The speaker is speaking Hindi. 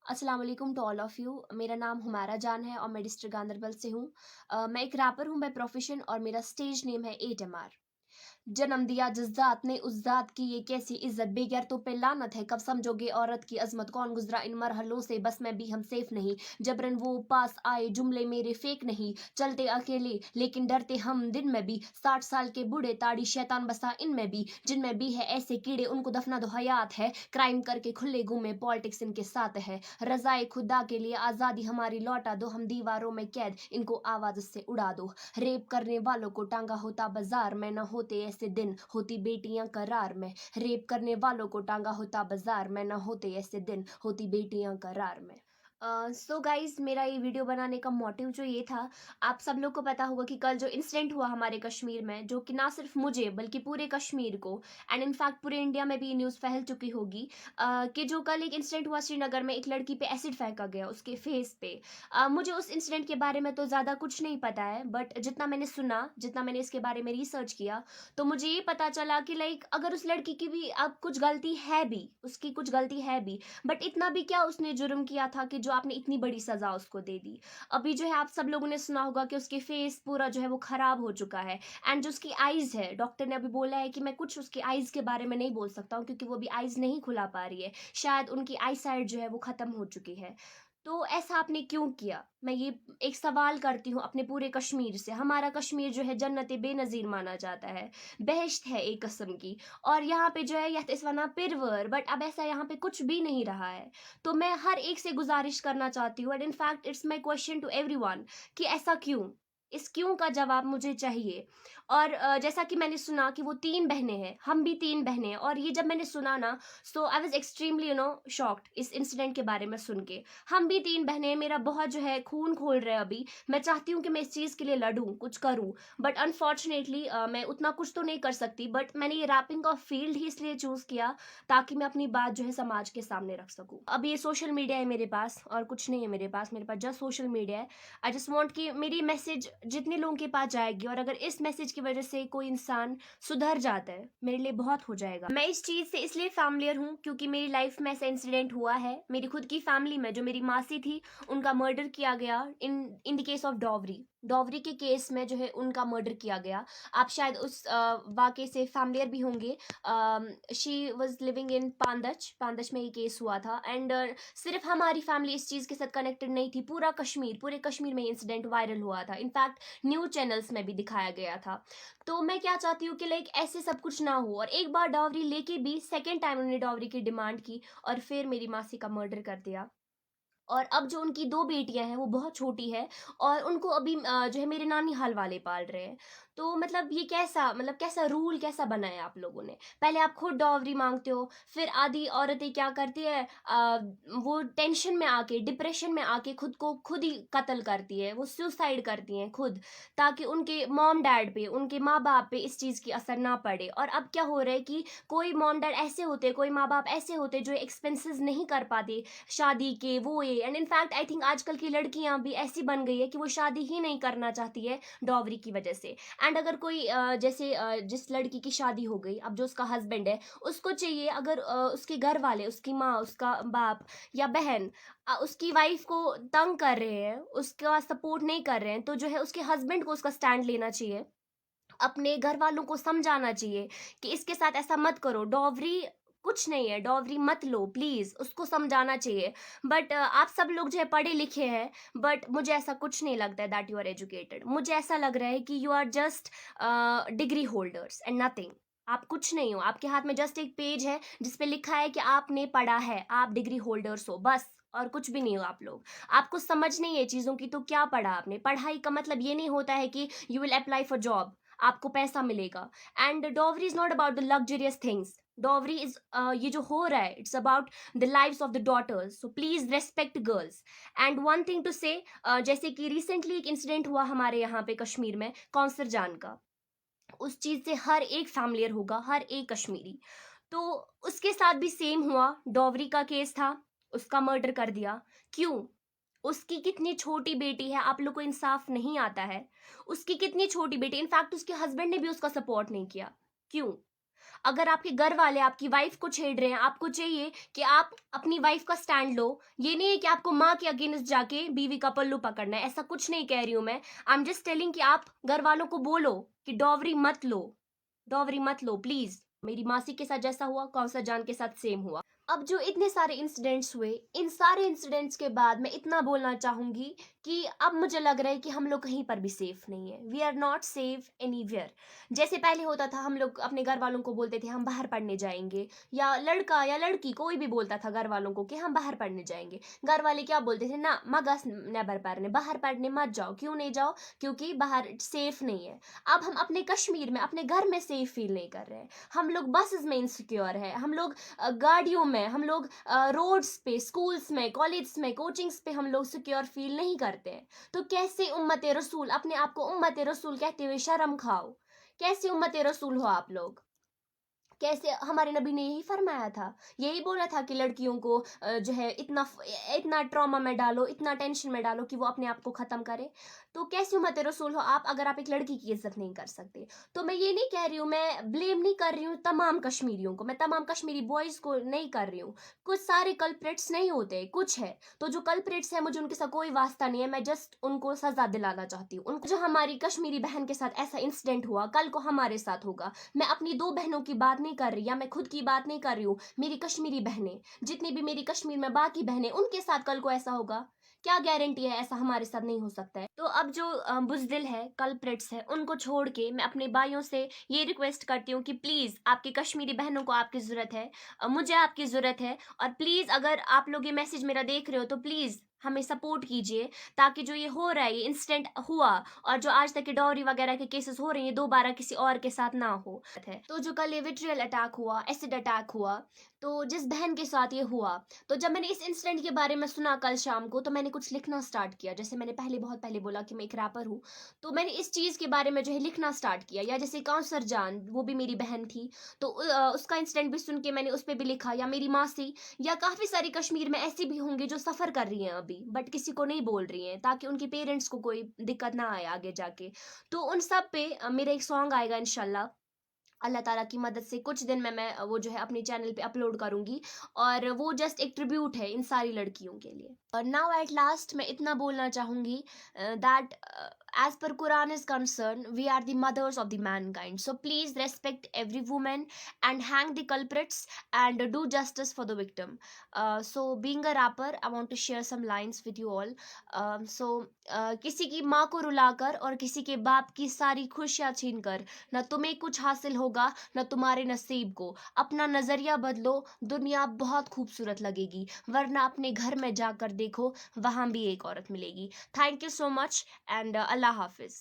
अस्सलाम वालेकुम टू ऑल ऑफ़ यू। मेरा नाम हुमायरा जान है और मैं डिस्ट्रिक्ट गांदरबल से हूँ। मैं एक रैपर हूँ बाय प्रोफ़ेशन और मेरा स्टेज नेम है एटएमआर। जन्म दिया जिस ज़ात ने उस ज़ात की ये कैसी इज़्ज़त, बेग़ैरतों पे लानत है, कब समझोगे औरत की अज़मत, कौन गुज़रा इन मरहलों से, बस मैं भी हम सेफ़ नहीं, जबरन वो पास आए, जुमले मेरे फ़ेक नहीं, चलते अकेले लेकिन डरते हम दिन में भी, 60 साल के बूढ़े ताड़ी शैतान बसा इनमें भी, जिनमें भी है ऐसे कीड़े उनको दफ़ना दो हयात है, क्राइम करके खुले घूमे पॉलिटिक्स इनके साथ है, रज़ाए खुदा के लिए आज़ादी हमारी लौटा दो, हम दीवारों में कैद इनको आवाज़ से उड़ा दो, रेप करने वालों को टांगा होता बाजार में, न होते ऐसे दिन होती बेटियां करार में, रेप करने वालों को टांगा होता बाजार में, न होते ऐसे दिन होती बेटियां करार में। सो गाइज, मेरा ये वीडियो बनाने का मोटिव जो ये था, आप सब लोग को पता होगा कि कल जो इंसिडेंट हुआ हमारे कश्मीर में, जो कि ना सिर्फ मुझे बल्कि पूरे कश्मीर को एंड इनफैक्ट पूरे इंडिया में भी ये न्यूज़ फैल चुकी होगी, कि जो कल एक इंसिडेंट हुआ श्रीनगर में, एक लड़की पे एसिड फेंका गया उसके फेस पे। मुझे उस इंसिडेंट के बारे में तो ज़्यादा कुछ नहीं पता है, बट जितना मैंने सुना, जितना मैंने इसके बारे में रिसर्च किया, तो मुझे ये पता चला कि लाइक अगर उस लड़की की भी अब कुछ गलती है भी, उसकी कुछ गलती है भी, बट इतना भी क्या उसने जुर्म किया था कि जो आपने इतनी बड़ी सज़ा उसको दे दी। अभी जो है आप सब लोगों ने सुना होगा कि उसके फेस पूरा जो है वो खराब हो चुका है एंड जो उसकी आईज़ है, डॉक्टर ने अभी बोला है कि मैं कुछ उसकी आईज़ के बारे में नहीं बोल सकता हूँ क्योंकि वो अभी आईज़ नहीं खुला पा रही है। शायद उनकी आई साइट जो है वो ख़त्म हो चुकी है। तो ऐसा आपने क्यों किया? मैं ये एक सवाल करती हूँ अपने पूरे कश्मीर से। हमारा कश्मीर जो है जन्नत-ए बेनज़ीर माना जाता है, बेहेश्त है एक किस्म की, और यहाँ पे जो है यह इस वना पिरवर, बट अब ऐसा यहाँ पे कुछ भी नहीं रहा है। तो मैं हर एक से गुज़ारिश करना चाहती हूँ and in fact it's my question to everyone कि ऐसा क्यों? इस क्यों का जवाब मुझे चाहिए। और जैसा कि मैंने सुना कि वो 3 बहनें हैं, हम भी 3 बहनें हैं, और ये जब मैंने सुना ना, सो आई वाज़ एक्सट्रीमली शॉक्ड इस इंसिडेंट के बारे में सुन के। हम भी 3 बहनें हैं, मेरा बहुत जो है खून खोल रहा है अभी। मैं चाहती हूँ कि मैं इस चीज़ के लिए लड़ूँ, कुछ करूँ, बट अनफॉर्च्युनेटली मैं उतना कुछ तो नहीं कर सकती, बट मैंने ये रैपिंग का फ़ील्ड ही इसलिए चूज़ किया ताकि मैं अपनी बात जो है समाज के सामने रख सकूँ। अब ये सोशल मीडिया है मेरे पास और कुछ नहीं है मेरे पास जस्ट सोशल मीडिया है। आई जस्ट वांट कि मेरी मैसेज जितने लोगों के पास जाएगी और अगर इस मैसेज की वज़ह से कोई इंसान सुधर जाता है, मेरे लिए बहुत हो जाएगा। मैं इस चीज़ से इसलिए फ़ैमिलियर हूँ क्योंकि मेरी लाइफ़ में ऐसा इंसिडेंट हुआ है। मेरी खुद की फ़ैमिली में जो मेरी मासी थी, उनका मर्डर किया गया in in the case of dowry. Dowry के केस में जो है उनका मर्डर किया गया। आप शायद उस वाक़ये से फ़ैमिलियर भी होंगे। शी वाज़ लिविंग इन पांदच, पांदच में ये केस हुआ था एंड सिर्फ़ हमारी फ़ैमिली इस चीज़ के साथ कनेक्टेड नहीं थी, पूरे कश्मीर में ये इंसिडेंट वायरल हुआ था। इनफैक्ट न्यूज़ चैनल्स में भी दिखाया गया था। तो मैं क्या चाहती हूँ कि लाइक ऐसे सब कुछ ना हो, और एक बार डावरी लेके भी सेकंड टाइम उन्होंने डावरी की डिमांड की और फिर मेरी मासी का मर्डर कर दिया। और अब जो उनकी 2 बेटियाँ हैं, वो बहुत छोटी है और उनको अभी जो है मेरे नानी-हाल वाले पाल रहे हैं। तो मतलब ये कैसा, मतलब कैसा रूल कैसा बनाया आप लोगों ने? पहले आप खुद डॉवरी माँगते हो, फिर आधी औरतें क्या करती हैं, वो टेंशन में आके, डिप्रेशन में आके खुद को खुद ही कत्ल करती है, वो सुसाइड करती हैं खुद, ताकि उनके मॉम-डैड पे, उनके माँ-बाप पे इस चीज़ की असर ना पड़े। और अब क्या हो रहा है कि कोई मॉम-डैड ऐसे होते हैं, कोई माँ-बाप ऐसे होते हैं जो एक्सपेंसेस नहीं कर पाते शादी के, वो ये, एंड इनफैक्ट आई थिंक आजकल की लड़कियां भी ऐसी बन गई है कि वो शादी ही नहीं करना चाहती है डॉवरी की वजह से। एंड अगर कोई जैसे जिस लड़की की शादी हो गई, अब जो उसका हस्बैंड है, उसको चाहिए, अगर उसके घर वाले, उसकी माँ, उसका बाप या बहन उसकी वाइफ को तंग कर रहे हैं, उसका सपोर्ट नहीं कर रहे हैं, तो जो है उसके हस्बैंड को उसका स्टैंड लेना चाहिए, अपने घर वालों को समझाना चाहिए कि इसके साथ ऐसा मत करो, डॉवरी कुछ नहीं है, डॉवरी मत लो प्लीज, उसको समझाना चाहिए। बट आप सब लोग जो है पढ़े लिखे हैं, बट मुझे ऐसा कुछ नहीं लगता है दैट यू आर एजुकेटेड। मुझे ऐसा लग रहा है कि you are just degree holders and nothing. आप कुछ नहीं हो, आपके हाथ में जस्ट एक पेज है जिसपे लिखा है कि आपने पढ़ा है, आप डिग्री होल्डर्स हो, बस, और कुछ भी नहीं हो आप लोग। आपको समझ नहीं है चीजों की, तो क्या पढ़ा आपने? पढ़ाई का मतलब ये नहीं होता है कि you will apply for job, आपको पैसा मिलेगा। And dowry is not about the luxurious things. Dowry is ये जो हो रहा है, it's about the lives of the daughters, so please respect girls. And one thing to say, जैसे कि रिसेंटली एक इंसिडेंट हुआ हमारे यहाँ पे कश्मीर में कौसर जान का, उस चीज से हर एक फैमिलियर होगा, हर एक कश्मीरी। तो उसके साथ भी सेम हुआ, डॉवरी का केस था, उसका मर्डर कर दिया। क्यों? उसकी कितनी छोटी बेटी है, आप लोग को इंसाफ नहीं आता है? उसकी कितनी छोटी बेटी, इनफैक्ट उसके हस्बैंड ने भी उसका सपोर्ट नहीं किया। क्यों? अगर आपके घर वाले आपकी वाइफ को छेड़ रहे हैं, आपको चाहिए कि आप अपनी वाइफ का स्टैंड लो। ये नहीं है कि आपको माँ के अगेंस्ट जाके बीवी का पल्लू पकड़ना है, ऐसा कुछ नहीं कह रही हूं मैं। आई एम जस्ट टेलिंग कि आप घर वालों को बोलो कि डॉवरी मत लो, डॉवरी मत लो प्लीज। मेरी मासी के साथ जैसा हुआ, कौसर जान के साथ सेम हुआ। अब जो इतने सारे इंसिडेंट्स हुए, इन सारे इंसिडेंट्स के बाद मैं इतना बोलना चाहूंगी कि अब मुझे लग रहा है कि हम लोग कहीं पर भी सेफ नहीं है। We are not safe anywhere. जैसे पहले होता था, हम लोग अपने घर वालों को बोलते थे हम बाहर पढ़ने जाएंगे, या लड़का या लड़की कोई भी बोलता था घर वालों को कि हम बाहर पढ़ने जाएंगे। घर वाले क्या बोलते थे, ना मगस नेबर पढ़ने, बाहर पढ़ने मत जाओ। क्यों नहीं जाओ? क्योंकि बाहर सेफ नहीं है। अब हम अपने कश्मीर में अपने घर में सेफ फील नहीं कर रहे हैं। हम लोग बसेस में इनसिक्योर है, हम लोग गाड़ियों में, हम लोग रोड्स पे, स्कूल्स में, कॉलेज में, कोचिंग्स पे हम लोग सिक्योर फील नहीं करते हैं। तो कैसे उम्मत रसूल, अपने आप को उम्मत रसूल कहते हुए शर्म खाओ? कैसे उम्मत रसूल हो आप लोग? कैसे? हमारे नबी ने यही फरमाया था, यही बोला था कि लड़कियों को जो है इतना इतना ट्रॉमा में डालो, इतना टेंशन में डालो कि वो अपने आप को खत्म करे। तो कैसे उम्मत रसूल हो आप अगर आप एक लड़की की इज्जत नहीं कर सकते? तो मैं ये नहीं कह रही हूँ, मैं ब्लेम नहीं कर रही हूँ तमाम कश्मीरियों को, मैं तमाम कश्मीरी बॉयज को नहीं कर रही हूँ। कुछ सारे कल्प्रिट्स नहीं होते, कुछ है। तो जो कल्प्रिट्स है, मुझे उनके साथ कोई वास्ता नहीं है, मैं जस्ट उनको सजा दिलाना चाहती हूँ। उनको, जो हमारी कश्मीरी बहन के साथ ऐसा इंसिडेंट हुआ, कल को हमारे साथ होगा। मैं अपनी दो बहनों की बात नहीं कर रही, या मैं खुद की बात नहीं कर रही हूँ, मेरी कश्मीरी बहनें, जितनी भी मेरी कश्मीर में बाकी बहनें, उनके साथ कल को ऐसा होगा। क्या गारंटी है ऐसा हमारे साथ नहीं हो सकता है? तो अब जो बुजदिल है, कल्प्रिट्स है, उनको छोड़ के मैं अपने भाइयों से ये रिक्वेस्ट करती हूँ कि प्लीज आपकी कश्मीरी बहनों को आपकी जरूरत है, मुझे आपकी जरूरत है। और प्लीज अगर आप लोग ये मैसेज मेरा देख रहे हो तो प्लीज हमें सपोर्ट कीजिए, ताकि जो ये हो रहा है, ये इंसिडेंट हुआ और जो आज तक के डॉरी वगैरह के केसेस हो रहे हैं, ये दोबारा किसी और के साथ ना हो। तो जो कल ये विट्रियल अटैक हुआ, एसिड अटैक हुआ, तो जिस बहन के साथ ये हुआ, तो जब मैंने इस इंसिडेंट के बारे में सुना कल शाम को, तो मैंने कुछ लिखना स्टार्ट किया। जैसे मैंने बहुत पहले बोला कि मैं एक रैपर हूँ, तो मैंने इस चीज़ के बारे में जो है लिखना स्टार्ट किया। या जैसे कौसर जान, वो भी मेरी बहन थी, तो उसका इंसिडेंट भी सुन के मैंने उस पर भी लिखा। या मेरी मासी, या काफ़ी सारी कश्मीर में ऐसी भी होंगी जो सफ़र कर रही हैं अभी, बट किसी को नहीं बोल रही हैं, ताकि उनके पेरेंट्स को कोई दिक्कत ना आए आगे जाके। तो उन सब पे मेरा एक सॉन्ग आएगा इंशाल्लाह, अल्लाह ताला की मदद से कुछ दिन में मैं वो जो है अपने चैनल पे अपलोड करूंगी। और वो जस्ट एक ट्रिब्यूट है इन सारी लड़कियों के लिए। और नाउ एट लास्ट मैं इतना बोलना चाहूंगी that as per Quran is concerned, we are the mothers of the mankind. So please respect every woman and hang the culprits and do justice for the victim. So being a rapper, I want to share some lines with you all. किसी की माँ को रुलाकर और किसी के बाप की सारी खुशियाँ छीन कर न तुम्हें कुछ हासिल होगा न तुम्हारे नसीब को। अपना नजरिया बदलो, दुनिया बहुत खूबसूरत लगेगी, वरना अपने घर में जाकर देखो, वहां भी एक औरत मिलेगी। Thank you so much and Allah Hafiz.